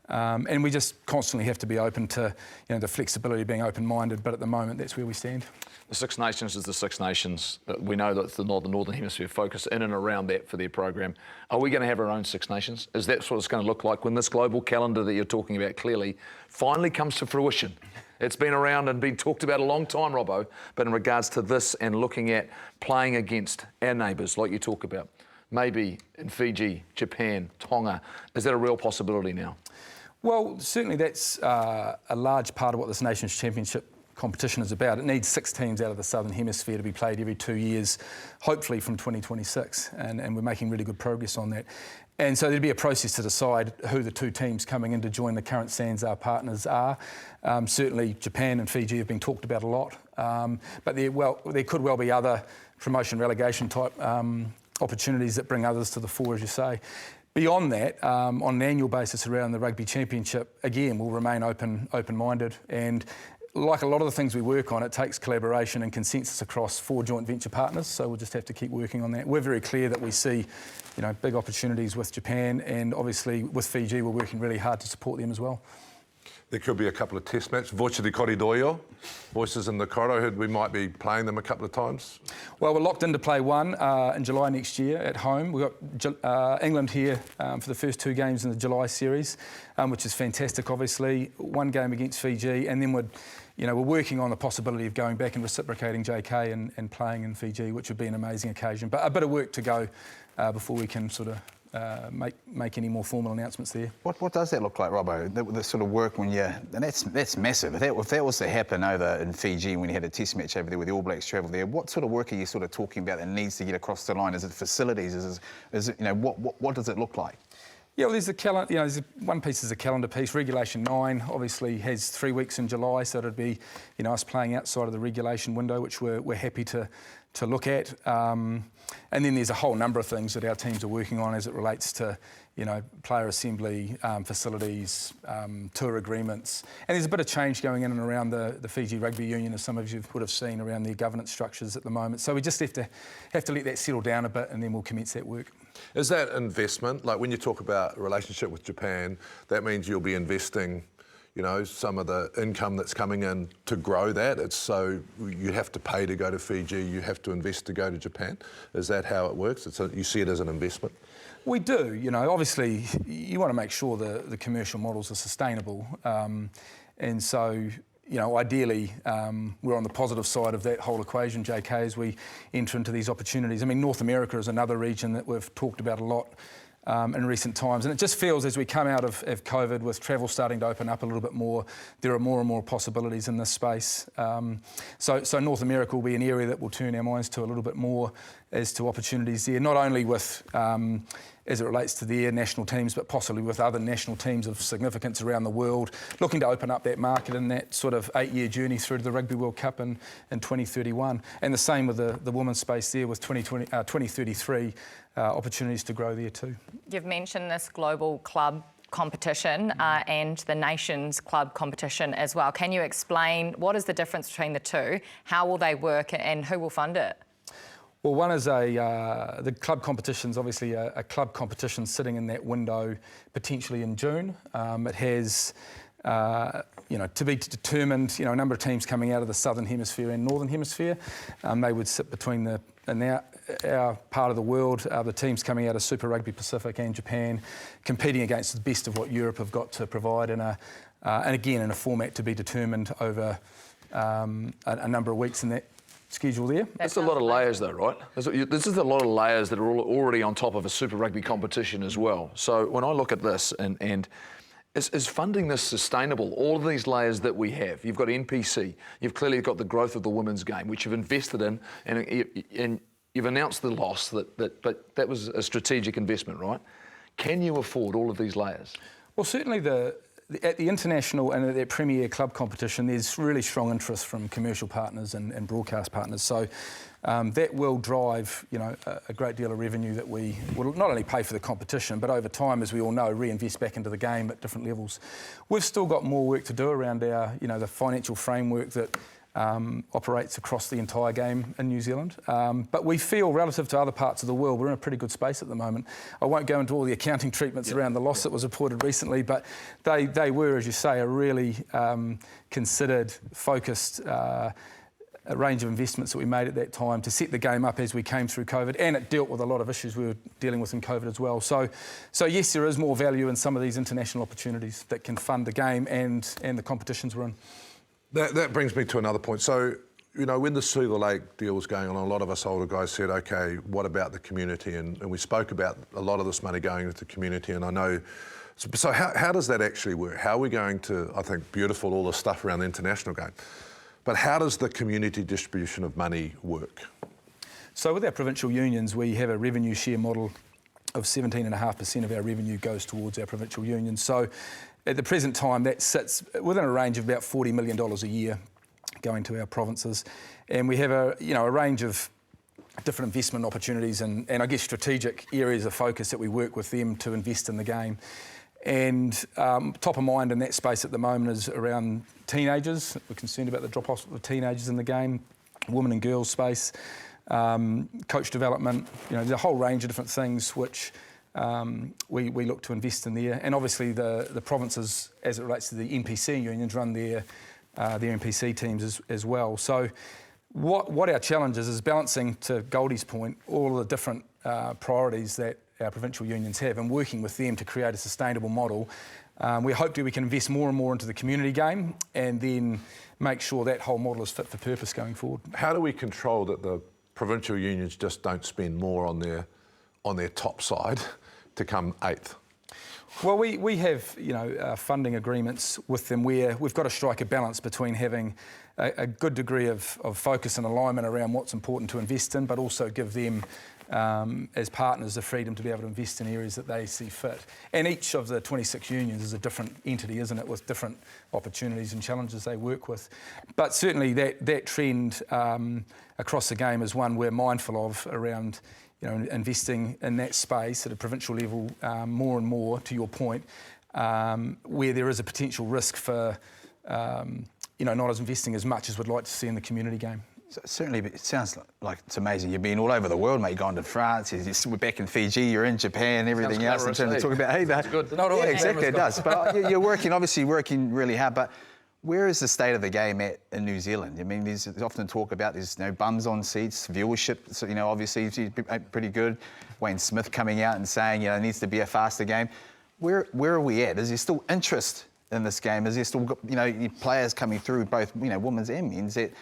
And we just constantly have to be open to, you know, the flexibility of being open-minded, but at the moment, that's where we stand. The Six Nations is the Six Nations. We know that the Northern Hemisphere focus in and around that for their program. Are we going to have our own Six Nations? Is that what it's going to look like when this global calendar that you're talking about clearly finally comes to fruition? It's been around and been talked about a long time, Robbo, but in regards to this and looking at playing against our neighbours, like you talk about, maybe in Fiji, Japan, Tonga, is that a real possibility now? Well, certainly that's a large part of what this Nations Championship competition is about. It needs 6 teams out of the Southern Hemisphere to be played every 2 years, hopefully from 2026, and we're making really good progress on that. And so there'd be a process to decide who the 2 teams coming in to join the current NZR partners are. Certainly Japan and Fiji have been talked about a lot, but there could well be other promotion relegation type opportunities that bring others to the fore, as you say. Beyond that, on an annual basis around the Rugby Championship, again, we'll remain open-minded, and like a lot of the things we work on, it takes collaboration and consensus across 4 joint venture partners, so we'll just have to keep working on that. We're very clear that we see, you know, big opportunities with Japan, and obviously with Fiji, we're working really hard to support them as well. There could be a couple of test matches. Voice of the Koridoio, Voices in the Corridor, heard we might be playing them a couple of times. Well, we're locked in to play one in July next year at home. We've got England here for the first 2 games in the July series, which is fantastic, obviously. 1 game against Fiji, and then we're working on the possibility of going back and reciprocating JK and playing in Fiji, which would be an amazing occasion. But a bit of work to go before we can sort of make any more formal announcements there. What does that look like, Robbo? The sort of work when and that's massive. If that was to happen over in Fiji when you had a test match over there with the All Blacks travel there, what sort of work are you sort of talking about that needs to get across the line? Is it facilities? Is it, you know, what does it look like? Yeah, well, there's a calendar. You know, one piece is a calendar piece. Regulation 9 obviously has 3 weeks in July, so it'd be, you know, us playing outside of the regulation window, which we're happy to look at. And then there's a whole number of things that our teams are working on as it relates to, you know, player assembly, facilities, tour agreements. And there's a bit of change going in and around the Fiji Rugby Union, as some of you would have seen, around their governance structures at the moment. So we just have to let that settle down a bit, and then we'll commence that work. Is that investment, like when you talk about a relationship with Japan, that means you'll be investing, you know, some of the income that's coming in to grow that? It's so you have to pay to go to Fiji, you have to invest to go to Japan. Is that how it works? You see it as an investment? We do. You know, obviously you want to make sure the commercial models are sustainable, and so, you know, ideally we're on the positive side of that whole equation, JK, as we enter into these opportunities. I mean, North America is another region that we've talked about a lot in recent times, and it just feels as we come out of COVID, with travel starting to open up a little bit more, there are more and more possibilities in this space. So North America will be an area that we'll turn our minds to a little bit more as to opportunities there, not only with as it relates to their national teams, but possibly with other national teams of significance around the world, looking to open up that market in that sort of 8-year journey through to the Rugby World Cup in 2031. And the same with the women's space there with 2033, opportunities to grow there too. You've mentioned this global club competition and the Nations Club competition as well. Can you explain what is the difference between the two? How will they work and who will fund it? Well, one is the club competition's obviously a club competition sitting in that window potentially in June. It has, you know, to be determined, you know, a number of teams coming out of the Southern Hemisphere and Northern Hemisphere. They would sit between in our part of the world, the teams coming out of Super Rugby Pacific and Japan, competing against the best of what Europe have got to provide, and again in a format to be determined over a number of weeks in that schedule there. That's a lot of layers though, right? This is a lot of layers that are already on top of a Super Rugby competition as well. So when I look at this and is funding this sustainable? All of these layers that we have. You've got NPC. You've clearly got the growth of the women's game, which you've invested in, and you've announced the loss. But that was a strategic investment, right? Can you afford all of these layers? Well, certainly at the international and at that premier club competition, there's really strong interest from commercial partners and broadcast partners. So that will drive, a great deal of revenue that we will not only pay for the competition, but over time, as we all know, reinvest back into the game at different levels. We've still got more work to do around our, the financial framework that operates across the entire game in New Zealand. But we feel, relative to other parts of the world, we're in a pretty good space at the moment. I won't go into all the accounting treatments around the loss that was reported recently, but they were, as you say, a really considered, focused a range of investments that we made at that time to set the game up as we came through COVID, and it dealt with a lot of issues we were dealing with in COVID as well. So yes, there is more value in some of these international opportunities that can fund the game and the competitions we're in. That brings me to another point. So, when the Silver Lake deal was going on, a lot of us older guys said, OK, what about the community? And we spoke about a lot of this money going into the community, and I know... So how does that actually work? How are we going to, I think, beautiful, all the stuff around the international game, but how does the community distribution of money work? So with our provincial unions, we have a revenue share model of 17.5% of our revenue goes towards our provincial unions. So at the present time, that sits within a range of about $40 million a year going to our provinces. And we have a range of different investment opportunities and I guess strategic areas of focus that we work with them to invest in the game. And top of mind in that space at the moment is around teenagers. We're concerned about the drop-off of teenagers in the game, women and girls space, coach development, there's a whole range of different things which we look to invest in there. And obviously the provinces, as it relates to the NPC unions, run their NPC teams as well. So what our challenge is balancing, to Goldie's point, all of the different priorities that our provincial unions have and working with them to create a sustainable model. We hope that we can invest more and more into the community game and then make sure that whole model is fit for purpose going forward. How do we control that the provincial unions just don't spend more on their top side to come eighth? Well, we have funding agreements with them where we've got to strike a balance between having a good degree of focus and alignment around what's important to invest in, but also give them as partners the freedom to be able to invest in areas that they see fit. And each of the 26 unions is a different entity, isn't it, with different opportunities and challenges they work with. But certainly that trend across the game is one we're mindful of around investing in that space at a provincial level more and more, to your point, where there is a potential risk for not as investing as much as we'd like to see in the community game. So certainly, it sounds like it's amazing. You've been all over the world, mate. You've gone to France, we're back in Fiji, you're in Japan, everything else. In terms of talking about, hey, good. Yeah, exactly, it does. But you're obviously working really hard. But where is the state of the game at in New Zealand? I mean, there's often talk about there's bums on seats, viewership. So, obviously, it's pretty good. Wayne Smith coming out and saying, it needs to be a faster game. Where are we at? Is there still interest in this game? Is there still players coming through, both women's and men's, that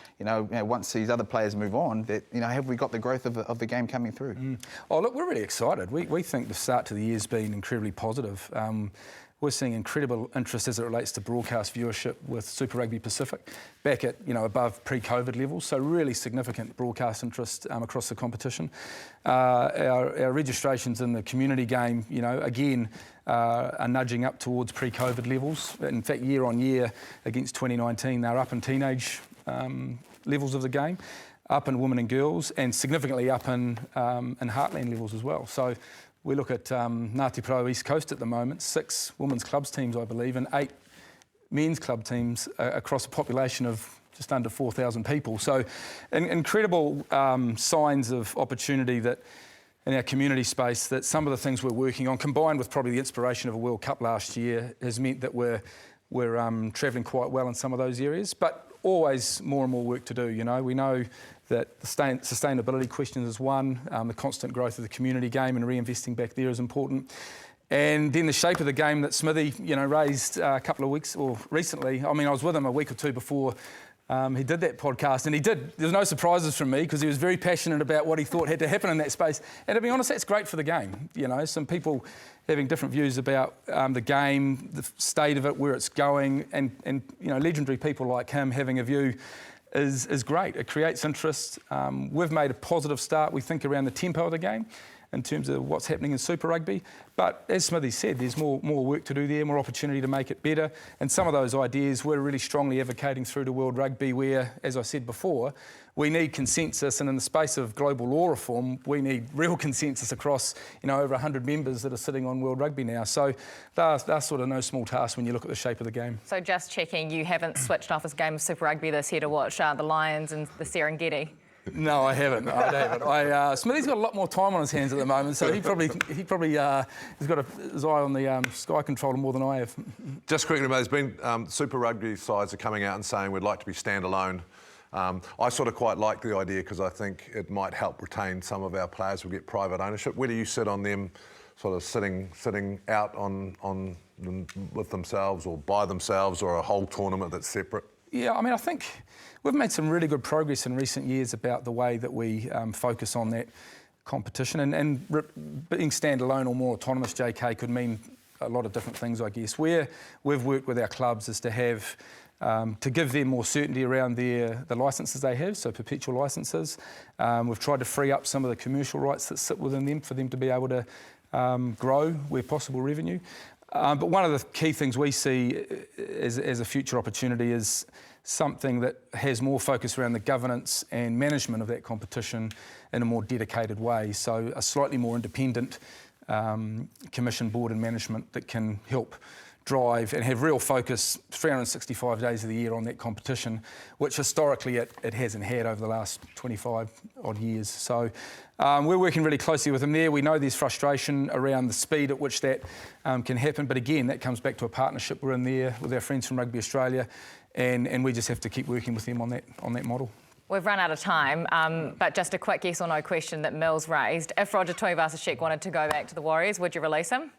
once these other players move on, that have we got the growth of the game coming through? Oh look, we're really excited. We think the start to the year has been incredibly positive. We're seeing incredible interest as it relates to broadcast viewership with Super Rugby Pacific, back at above pre-COVID levels. So really significant broadcast interest across the competition. Our registrations in the community game, again, are nudging up towards pre-COVID levels. In fact, year on year against 2019, they're up in teenage levels of the game, up in women and girls, and significantly up in heartland levels as well. So we look at Ngāti Pro East Coast at the moment, 6 women's clubs teams, I believe, and 8 men's club teams across a population of just under 4,000 people. So incredible signs of opportunity that in our community space, that some of the things we're working on, combined with probably the inspiration of a World Cup last year, has meant that we're travelling quite well in some of those areas. But always more and more work to do. We know that the sustainability question is one, the constant growth of the community game and reinvesting back there is important. And then the shape of the game that Smithy, raised a couple of weeks or recently. I mean, I was with him a week or two before he did that podcast, and there was no surprises from me because he was very passionate about what he thought had to happen in that space. And to be honest, that's great for the game. Some people having different views about the game, the state of it, where it's going, and legendary people like him having a view is great. It creates interest. We've made a positive start, we think, around the tempo of the game in terms of what's happening in Super Rugby. But as Smithy said, there's more work to do there, more opportunity to make it better. And some of those ideas we're really strongly advocating through to World Rugby where, as I said before, we need consensus, and in the space of global law reform, we need real consensus across, over 100 members that are sitting on World Rugby now. So that's sort of no small task when you look at the shape of the game. So just checking, you haven't switched off a game of Super Rugby this year to watch the Lions and the Serengeti? No, I haven't. Smithy's got a lot more time on his hands at the moment, so he probably has got his eye on the Sky controller more than I have. Just quickly, there's been Super Rugby sides are coming out and saying we'd like to be standalone. I sort of quite like the idea because I think it might help retain some of our players who get private ownership. Where do you sit on them sort of sitting out on with themselves or by themselves, or a whole tournament that's separate? Yeah, I think we've made some really good progress in recent years about the way that we focus on that competition. And being standalone or more autonomous, JK, could mean a lot of different things, I guess. Where we've worked with our clubs is to have to give them more certainty around the licences they have, so perpetual licences. We've tried to free up some of the commercial rights that sit within them for them to be able to grow where possible revenue. But one of the key things we see as a future opportunity is something that has more focus around the governance and management of that competition in a more dedicated way. So a slightly more independent commission board and management that can help drive and have real focus 365 days of the year on that competition, which historically it hasn't had over the last 25 odd years. So we're working really closely with them there. We know there's frustration around the speed at which that can happen, but again, that comes back to a partnership we're in there with our friends from Rugby Australia, and we just have to keep working with them on that model. We've run out of time, but just a quick yes or no question that Mills raised. If Roger Tuivasa-Sheck wanted to go back to the Warriors, would you release him?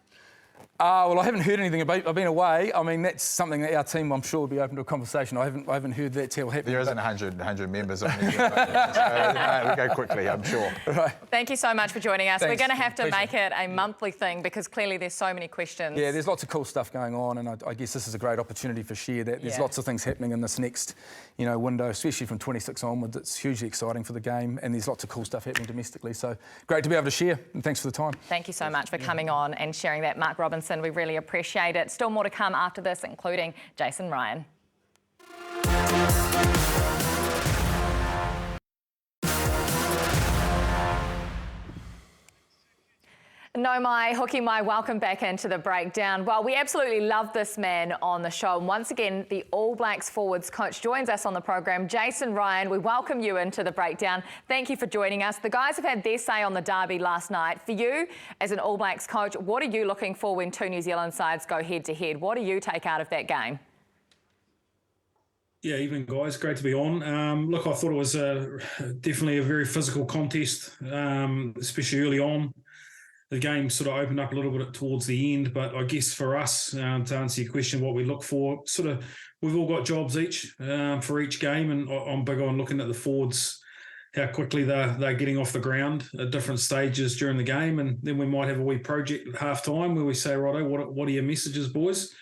Well, I haven't heard anything about it. I've been away. I mean, that's something that our team, I'm sure, will be open to a conversation. I haven't heard that till happening. There isn't 100 members on the so we go quickly, I'm sure. Right. Thank you so much for joining us. Thanks. We're going to have to make it a monthly thing because clearly there's so many questions. Yeah, there's lots of cool stuff going on, and I guess this is a great opportunity for Share that. There's lots of things happening in this next, window, especially from 26 onwards. It's hugely exciting for the game, and there's lots of cool stuff happening domestically. So great to be able to share, and thanks for the time. Thank you so much for coming on and sharing that, Mark Robinson. We really appreciate it. Still more to come after this, including Jason Ryan. No mai, hoki mai, welcome back into the breakdown. Well, we absolutely love this man on the show. And once again, the All Blacks forwards coach joins us on the program. Jason Ryan, we welcome you into the breakdown. Thank you for joining us. The guys have had their say on the derby last night. For you, as an All Blacks coach, what are you looking for when two New Zealand sides go head to head? What do you take out of that game? Yeah, evening guys, great to be on. Look, I thought it was definitely a very physical contest, especially early on. The game sort of opened up a little bit towards the end, but I guess for us, to answer your question, what we look for, we've all got jobs each for each game, and I'm big on looking at the forwards, how quickly they're getting off the ground at different stages during the game, and then we might have a wee project at half-time where we say, righto, what are your messages, boys,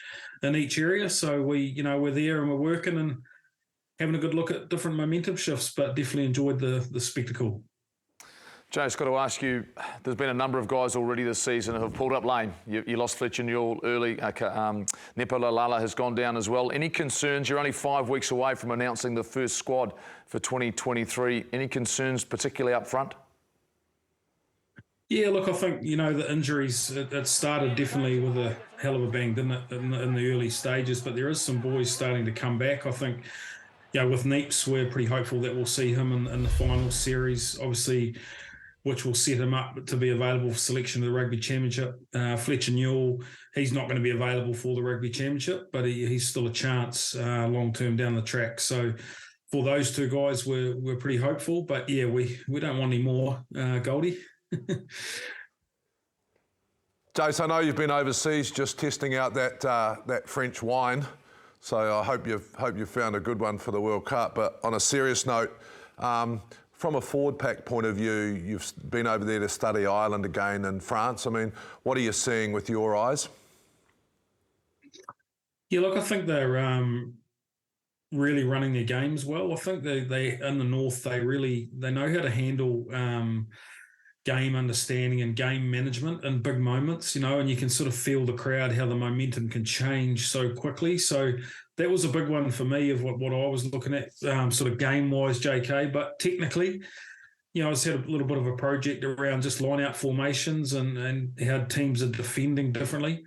in each area? So we're there and we're working and having a good look at different momentum shifts, but definitely enjoyed the spectacle. Jay, I've got to ask you, there's been a number of guys already this season who have pulled up lame. You lost Fletcher Newell early. Nepo Lalala has gone down as well. Any concerns? You're only 5 weeks away from announcing the first squad for 2023. Any concerns, particularly up front? Yeah, look, I think, the injuries, it started definitely with a hell of a bang, didn't it, in the early stages, but there is some boys starting to come back. I think, with Neeps, we're pretty hopeful that we'll see him in the final series, obviously, which will set him up to be available for selection of the Rugby Championship. Fletcher Newell, he's not going to be available for the Rugby Championship, but he's still a chance long-term down the track. So, for those two guys, we're pretty hopeful. But yeah, we don't want any more, Goldie. Jace, I know you've been overseas just testing out that French wine, so I hope you've found a good one for the World Cup. But on a serious note, from a forward pack point of view, you've been over there to study Ireland again and France. I mean, what are you seeing with your eyes? Yeah, look, I think they're really running their games well. I think they in the north they know how to handle game understanding and game management in big moments, and you can sort of feel the crowd, how the momentum can change so quickly. So that was a big one for me of what I was looking at, sort of game-wise, JK. But technically, I just had a little bit of a project around just line-out formations and how teams are defending differently,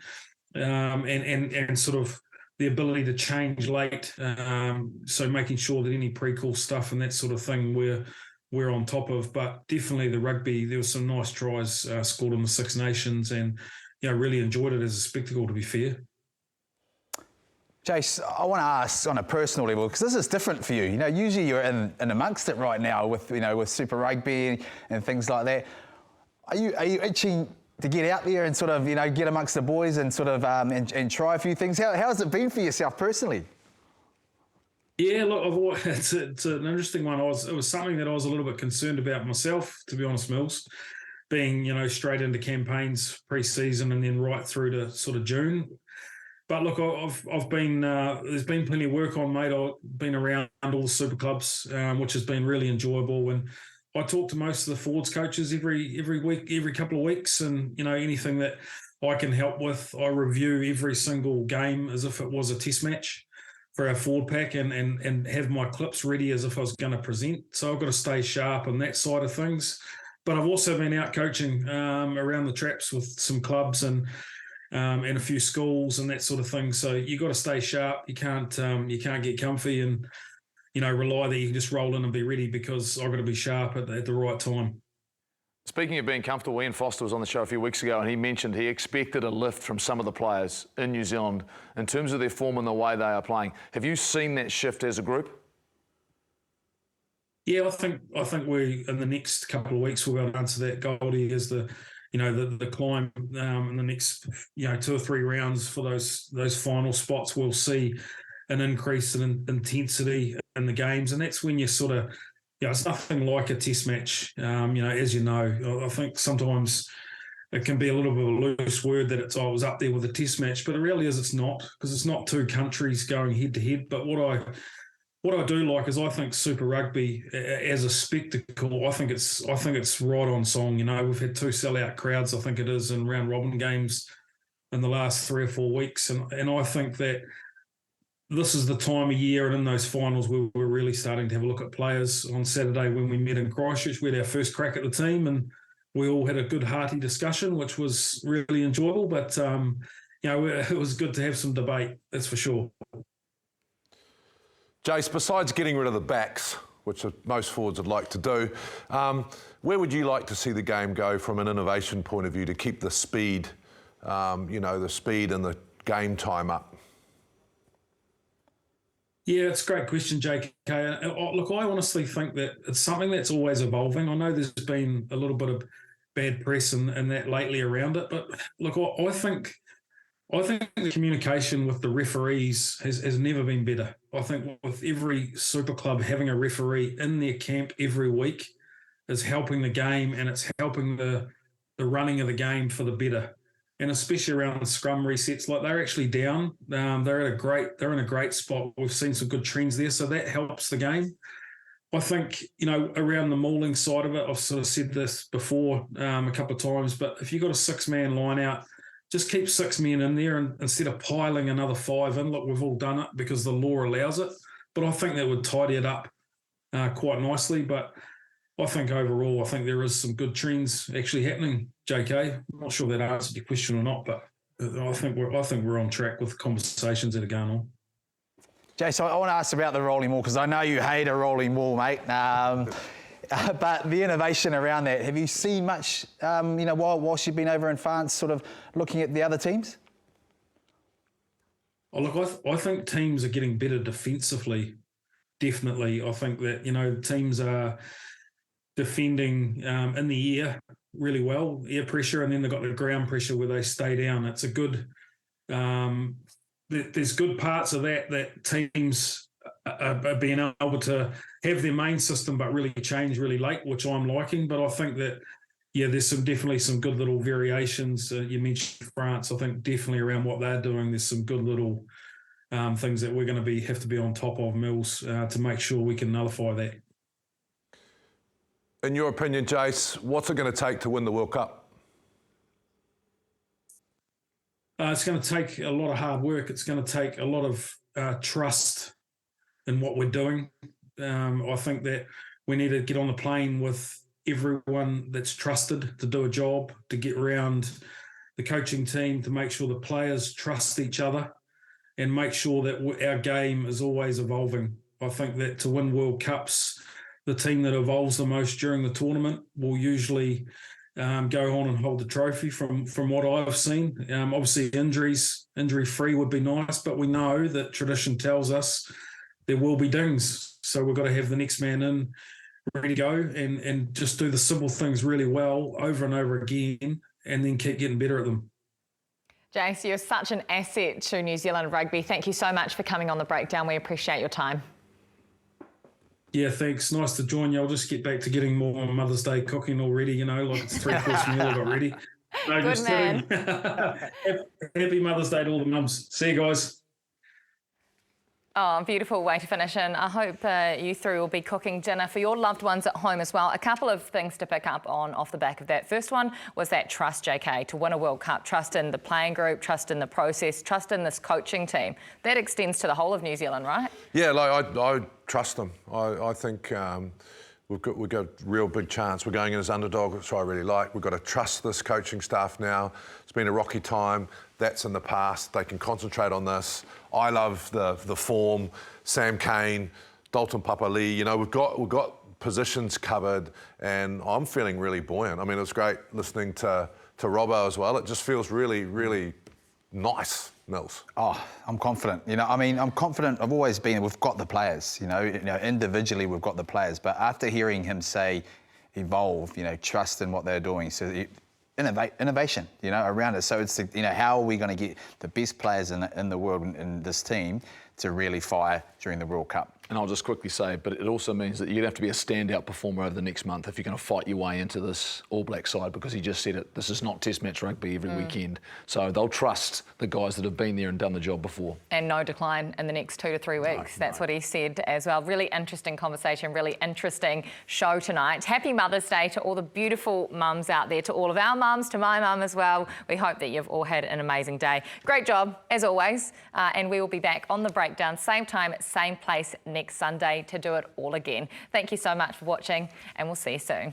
and sort of the ability to change late. So making sure that any pre-call stuff and that sort of thing we're on top of. But definitely the rugby, there was some nice tries scored on the Six Nations, and really enjoyed it as a spectacle, to be fair. Jace, I want to ask on a personal level, because this is different for you. Usually you're in amongst it right now with with Super Rugby and things like that. Are you itching to get out there and sort of get amongst the boys and sort of and try a few things? How has it been for yourself personally? Yeah, look, it's an interesting one. It was something that I was a little bit concerned about myself, to be honest, Mills, being straight into campaigns pre-season and then right through to sort of June. But look, I've been there's been plenty of work on, mate. I've been around all the super clubs, which has been really enjoyable. And I talk to most of the forwards coaches every week, every couple of weeks, and anything that I can help with, I review every single game as if it was a test match for our forward pack, and have my clips ready as if I was going to present. So I've got to stay sharp on that side of things. But I've also been out coaching around the traps with some clubs and a few schools and that sort of thing. So you got to stay sharp. You can't get comfy and rely that you can just roll in and be ready, because I've got to be sharp at the right time. Speaking of being comfortable, Ian Foster was on the show a few weeks ago and he mentioned he expected a lift from some of the players in New Zealand in terms of their form and the way they are playing. Have you seen that shift as a group? Yeah, I think we in the next couple of weeks we'll be able to answer that, Goldie, as the climb in the next 2 or 3 rounds for those final spots. We'll see an increase in intensity in the games, and that's when you sort of it's nothing like a test match. As I think sometimes it can be a little bit of a loose word that it was up there with a test match, but it really is. It's not, because it's not two countries going head to head. But what I do like is I think Super Rugby as a spectacle, I think it's right on song. We've had 2 sellout crowds, I think it is, in round robin games in the last 3 or 4 weeks, and I think that this is the time of year, and in those finals we're really starting to have a look at players. On Saturday when we met in Christchurch, we had our first crack at the team, and we all had a good hearty discussion, which was really enjoyable. But it was good to have some debate, that's for sure. Jace, besides getting rid of the backs, which most forwards would like to do, where would you like to see the game go from an innovation point of view to keep the speed, the speed and the game time up? Yeah, it's a great question, JK. Look, I honestly think that it's something that's always evolving. I know there's been a little bit of bad press and that lately around it, but look, I think the communication with the referees has never been better. I think with every super club having a referee in their camp every week is helping the game, and it's helping the running of the game for the better. And especially around scrum resets, like they're actually down. They're in a great spot. We've seen some good trends there, so that helps the game. I think, around the mauling side of it, I've sort of said this before a couple of times, but if you've got a 6-man line out, just keep 6 men in there, and instead of piling another 5 in. Look, we've all done it because the law allows it, but I think that would tidy it up quite nicely. But I think overall, I think there is some good trends actually happening, JK. I'm not sure if that answered your question or not, but I think we're on track with conversations that are going on. Jason, I want to ask about the rolling maul, because I know you hate a rolling maul, mate. But the innovation around that, have you seen much, whilst you've been over in France, sort of looking at the other teams? Oh, look, I think teams are getting better defensively, definitely. I think that, you know, teams are defending in the air really well, air pressure, and then they've got the ground pressure where they stay down. It's a good, there's good parts of that teams are being able to have their main system but really change really late, which I'm liking. But I think that, yeah, there's definitely some good little variations. You mentioned France. I think definitely around what they're doing, there's some good little things that we're going to have to be on top of, Mills, to make sure we can nullify that. In your opinion, Jace, what's it going to take to win the World Cup? It's going to take a lot of hard work. It's going to take a lot of trust in what we're doing. I think that we need to get on the plane with everyone that's trusted to do a job, to get around the coaching team, to make sure the players trust each other and make sure that our game is always evolving. I think that to win World Cups, the team that evolves the most during the tournament will usually go on and hold the trophy from what I've seen. Obviously, injury-free would be nice, but we know that tradition tells us there will be dings. So we've got to have the next man in, ready to go, and just do the simple things really well over and over again, and then keep getting better at them. Jace, you're such an asset to New Zealand rugby. Thank you so much for coming on The Breakdown. We appreciate your time. Yeah, thanks. Nice to join you. I'll just get back to getting more Mother's Day cooking already, you know, like it's 3-course meal I got ready. No, good just man. Happy Mother's Day to all the mums. See you guys. Oh, beautiful way to finish, and I hope you three will be cooking dinner for your loved ones at home as well. A couple of things to pick up on off the back of that. First one was that trust, JK, to win a World Cup. Trust in the playing group, trust in the process, trust in this coaching team. That extends to the whole of New Zealand, right? Yeah, like I trust them. I think we've got a real big chance. We're going in as underdog, which I really like. We've got to trust this coaching staff now. It's been a rocky time. That's in the past. They can concentrate on this. I love the form. Sam Cane, Dalton Papali'i. You know, we've got positions covered, and I'm feeling really buoyant. I mean, it was great listening to Robbo as well. It just feels really, really nice, Mills. Oh, I'm confident. You know, I mean, I'm confident. I've always been. We've got the players. You know, individually we've got the players. But after hearing him say, evolve, you know, trust in what they're doing. So. Innovation, you know, around it. So it's, you know, how are we going to get the best players in the world in this team to really fire during the World Cup? And I'll just quickly say, but it also means that you're going to have to be a standout performer over the next month if you're going to fight your way into this All Black side, because he just said it, this is not Test match rugby every weekend. So they'll trust the guys that have been there and done the job before. And no decline in the next 2 to 3 weeks. That's what he said as well. Really interesting conversation, really interesting show tonight. Happy Mother's Day to all the beautiful mums out there, to all of our mums, to my mum as well. We hope that you've all had an amazing day. Great job, as always. And we will be back on The Breakdown, same time, same place next Sunday to do it all again. Thank you so much for watching, and we'll see you soon.